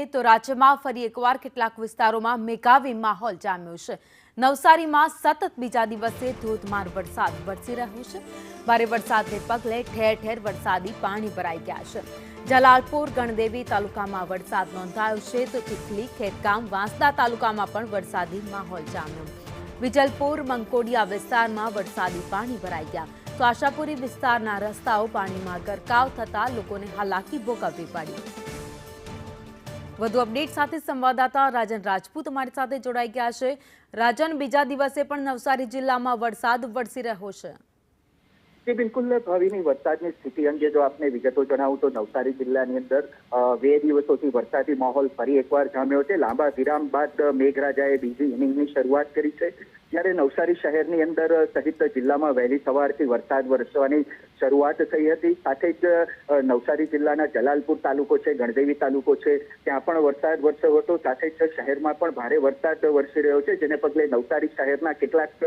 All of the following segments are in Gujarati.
જોઈએ તો રાજ્યમાં ફરી એકવાર કેટલાક વિસ્તારોમાં મેઘાવી માહોલ જામ્યો છે। નવસારીમાં સતત બીજા દિવસે ધોધમાર વરસાદ વરસી રહ્યો છે। ભારે વરસાદને પગલે ઠેર ઠેર વરસાદી પાણી ભરાઈ ગયા છે। જલાલપુર ગણદેવી તાલુકામાં વરસાદ નોંધાયો છે તો ચીખલી, ખેરગામ, વાંસદા તાલુકામાં પણ વરસાદી માહોલ જામ્યો। વિજલપુર, મંકોડિયા વિસ્તારમાં વરસાદી પાણી ભરાઈ ગયા તો આશાપુરી વિસ્તારના રસ્તાઓ પાણીમાં ગરકાવ થતા લોકોને હાલાકી ભોગવવી પડી। વધુ અપડેટ સાથે સંવાદદાતા રાજન રાજપૂત અમારી સાથે જોડાઈ ગયા છે। રાજન, બીજા દિવસે પણ નવસારી જિલ્લામાં વરસાદ વરસી રહ્યો છે। जी बिल्कुल भाविनी वरसादनी स्थिति अंगे जो आपने विगतो जणावुं तो नवसारी जिल्लानी अंदर 2 દિવસોથી વરસાદી માહોલ ફરી એકવાર જામ્યો છે। લાંબા વિરામ બાદ મેઘરાજાએ બીજી ઇનિંગની શરૂઆત કરી છે। જ્યારે નવસારી શહેરની અંદર સહિત જિલ્લામાં વહેલી સવારથી વરસાદ વરસવાની શરૂઆત થઈ હતી। સાથે જ નવસારી જિલ્લાના જલાલપુર તાલુકો છે, ગણદેવી તાલુકો છે, ત્યાં પણ વરસાદ વરસ્યો હતો। સાથે જ શહેરમાં પણ ભારે વરસાદ વરસી રહ્યો છે, જેને પગલે નવસારી શહેરના કેટલાક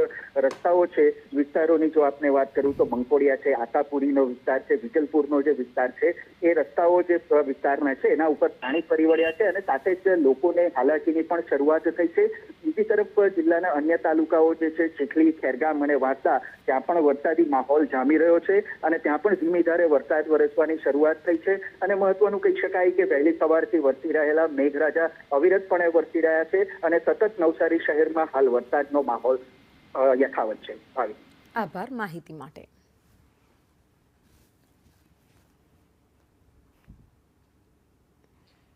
રસ્તાઓ છે, વિસ્તારોની જો આપને વાત કરું તો મંકોડિયા છે, આશાપુરીનો વિસ્તાર છે, વિજલપુરનો જે વિસ્તાર છે, એ રસ્તાઓ જે વિસ્તારના છે એના ઉપર પાણી ફરી વળ્યા છે અને સાથે જ લોકોને હાલાકીની પણ શરૂઆત થઈ છે। બીજી તરફ જિલ્લાના અન્ય તાલુકાઓ જે છે, ચીખલી, ખેરગામ અને વાંસદા, ત્યાં પણ વરસાદી માહોલ જામી રહ્યો છે અને ત્યાં પણ ધીમી ધારે વરસાદ વરસવાની શરૂઆત થઈ છે। અને મહત્વનું કહી શકાય કે વહેલી સવારથી વરસી રહેલા મેઘરાજા અવિરતપણે વરસી રહ્યા છે અને સતત નવસારી શહેરમાં હાલ વરસાદનો માહોલ યથાવત છે। આભાર માહિતી માટે।